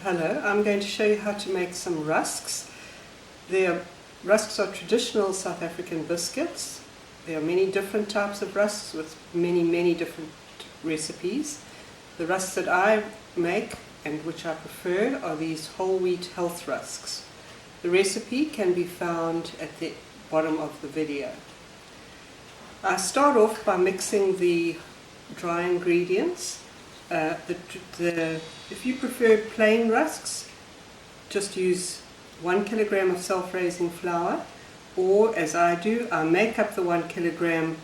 Hello, I'm going to show you how to make some rusks. Rusks are traditional South African biscuits. There are many different types of rusks with many different recipes. The rusks that I make and which I prefer are these whole wheat health rusks. The recipe can be found at the bottom of the video. I start off by mixing the dry ingredients. If you prefer plain rusks, just use 1 kilogram of self-raising flour, or as I do, I make up the 1 kilogram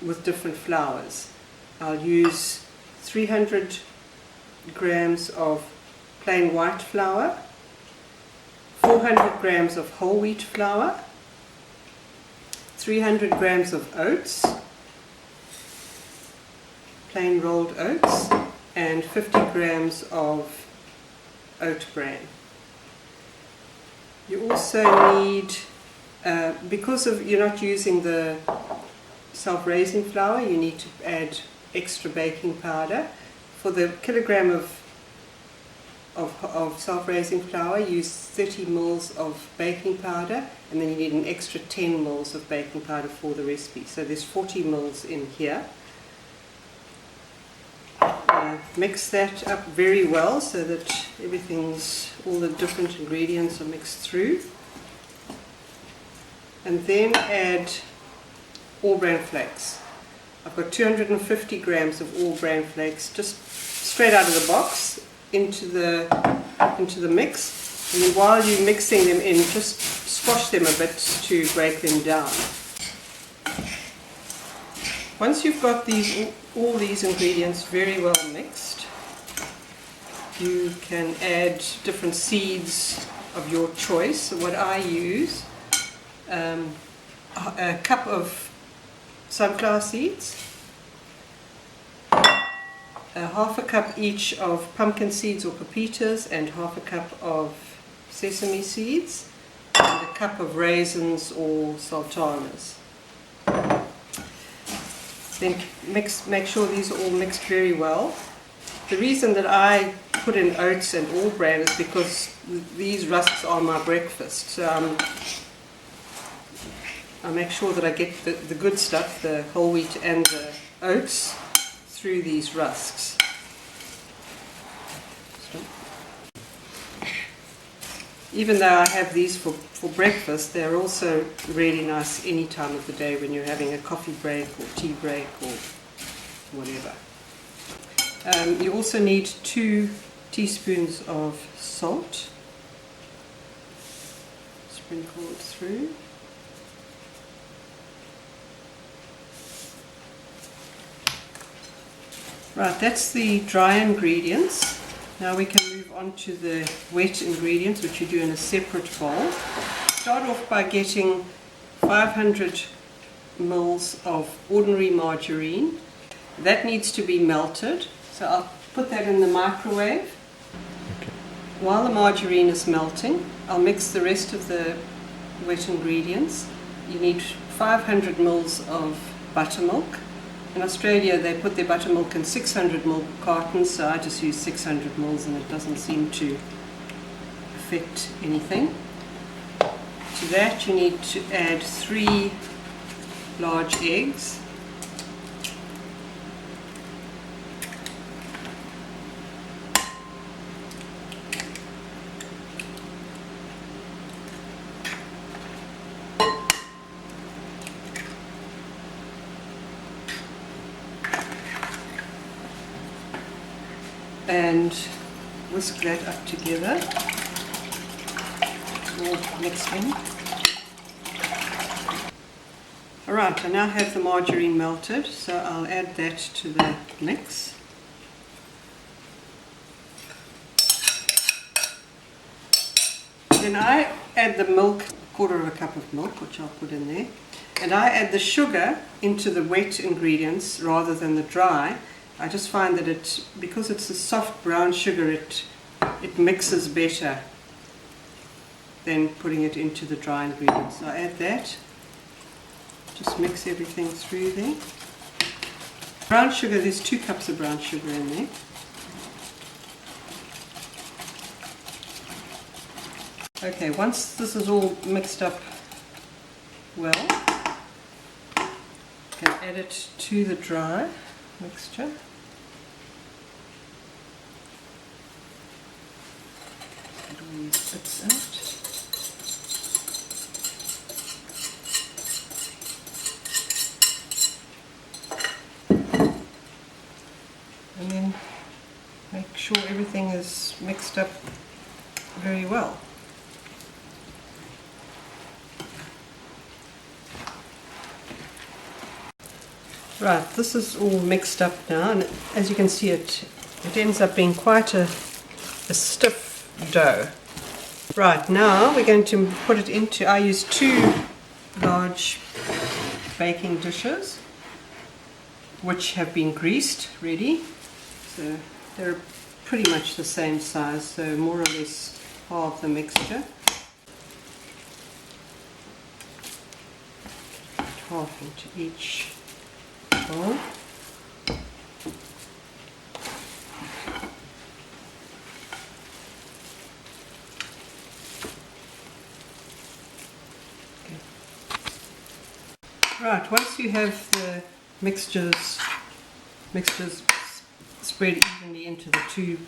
with different flours. I'll use 300 grams of plain white flour, 400 grams of whole wheat flour, 300 grams of oats, plain rolled oats, and 50 grams of oat bran. You also need, because you're not using the self-raising flour, you need to add extra baking powder. For the kilogram of self-raising flour, use 30 mils of baking powder, and then you need an extra 10 mils of baking powder for the recipe. So there's 40 mils in here. Mix that up very well so that all the different ingredients are mixed through. And then add all bran flakes. I've got 250 grams of all bran flakes just straight out of the box into the mix. And then while you're mixing them in, just squash them a bit to break them down. Once you've got all these ingredients very well mixed, you can add different seeds of your choice. What I use, a cup of sunflower seeds, half a cup each of pumpkin seeds or pepitas, and half a cup of sesame seeds, and a cup of raisins or sultanas. Then make sure these are all mixed very well. The reason that I put in oats and all bran is because these rusks are my breakfast. So I make sure that I get the good stuff, the whole wheat and the oats, through these rusks. Even though I have these for breakfast, they're also really nice any time of the day when you're having a coffee break or tea break or whatever. You also need 2 teaspoons of salt sprinkled through. Right, that's the dry ingredients. Now we can move on to the wet ingredients, which you do in a separate bowl. Start off by getting 500 mils of ordinary margarine. That needs to be melted, so I'll put that in the microwave. While the margarine is melting, I'll mix the rest of the wet ingredients. You need 500 mils of buttermilk. In Australia they put their buttermilk in 600 ml cartons, so I just use 600 mils and it doesn't seem to affect anything. To that you need to add 3 large eggs. And whisk that up together. It's all mixed in. Alright, I now have the margarine melted, so I'll add that to the mix. Then I add the milk, 1/4 cup of milk, which I'll put in there. And I add the sugar into the wet ingredients rather than the dry. I just find that because it's a soft brown sugar, it mixes better than putting it into the dry ingredients. So I add that, just mix everything through there. Brown sugar, there's 2 cups of brown sugar in there. Okay, once this is all mixed up well, you can add it to the dry mixture. Get all these bits out. And then make sure everything is mixed up very well. Right, this is all mixed up now, and as you can see it ends up being quite a stiff dough. Right, now we're going to put it into, I use 2 large baking dishes which have been greased ready. So they're pretty much the same size, so more or less half the mixture. Half into each bowl. Right, once you have the mixtures spread evenly into the 2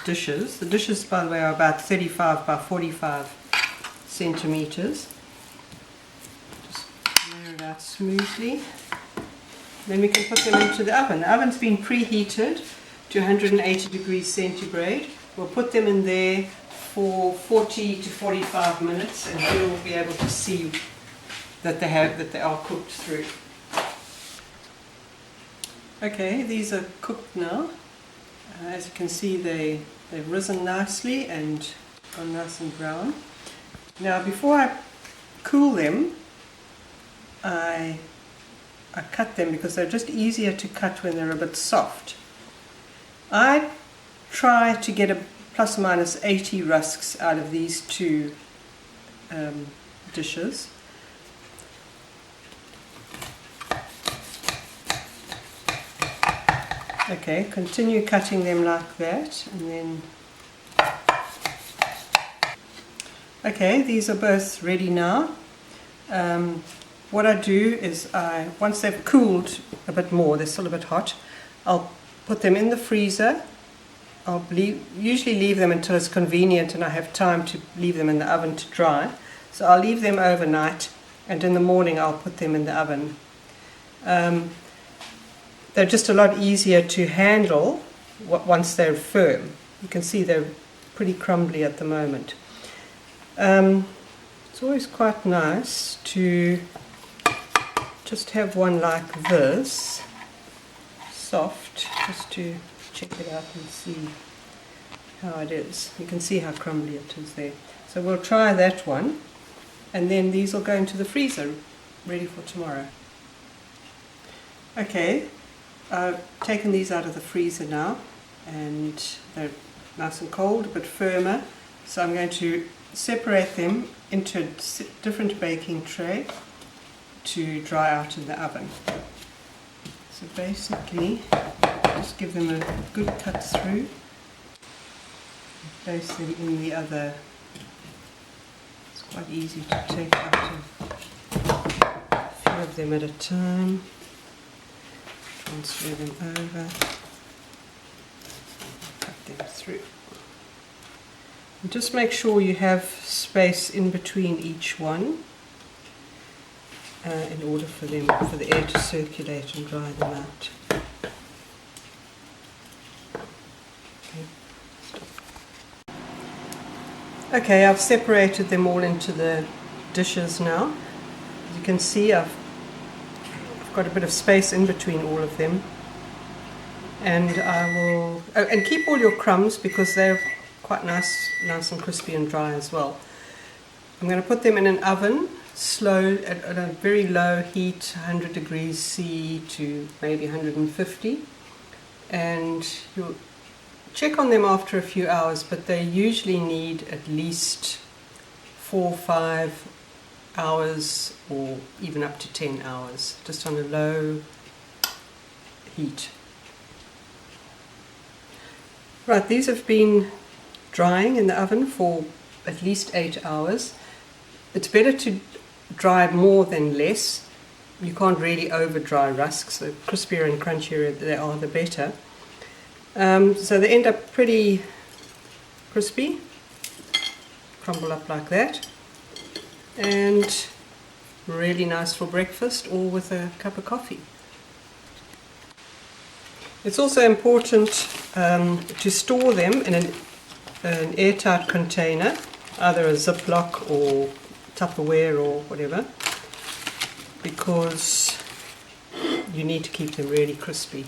dishes. The dishes, by the way, are about 35 by 45 centimeters. Just layer it out smoothly. Then we can put them into the oven. The oven's been preheated to 180 degrees centigrade. We'll put them in there for 40 to 45 minutes, and you'll be able to see that they are cooked through. Okay, these are cooked now. As you can see, they've risen nicely and gone nice and brown. Now, before I cool them, I cut them because they're just easier to cut when they're a bit soft. I try to get a plus or minus 80 rusks out of these 2 dishes. Okay, continue cutting them like that, and then okay, these are both ready now. What I do is once they've cooled a bit more, they're still a bit hot, I'll put them in the freezer. I'll usually leave them until it's convenient and I have time to leave them in the oven to dry. So I'll leave them overnight, and in the morning I'll put them in the oven. They're just a lot easier to handle once they're firm. You can see they're pretty crumbly at the moment. It's always quite nice to just have one like this, soft, just to check it out and see how it is. You can see how crumbly it is there. So we'll try that one, and then these will go into the freezer, ready for tomorrow. Okay, I've taken these out of the freezer now, and they're nice and cold, a bit firmer. So I'm going to separate them into a different baking tray to dry out in the oven. So basically, just give them a good cut through, place them in the other. It's quite easy to take out a few of them at a time. Transfer them over, cut them through. And just make sure you have space in between each one in order for the air to circulate and dry them out. Okay, I've separated them all into the dishes now. As you can see, I've got a bit of space in between all of them, and I will and keep all your crumbs because they're quite nice and crispy and dry as well. I'm going to put them in an oven, slow at a very low heat, 100 degrees C to maybe 150, and you'll check on them after a few hours, but they usually need at least 4 or 5 hours or even up to 10 hours, just on a low heat. Right, these have been drying in the oven for at least 8 hours. It's better to dry more than less. You can't really over dry rusks. The crispier and crunchier they are, the better. So they end up pretty crispy, crumble up like that, and really nice for breakfast or with a cup of coffee. It's also important to store them in an airtight container, either a Ziploc or Tupperware or whatever, because you need to keep them really crispy.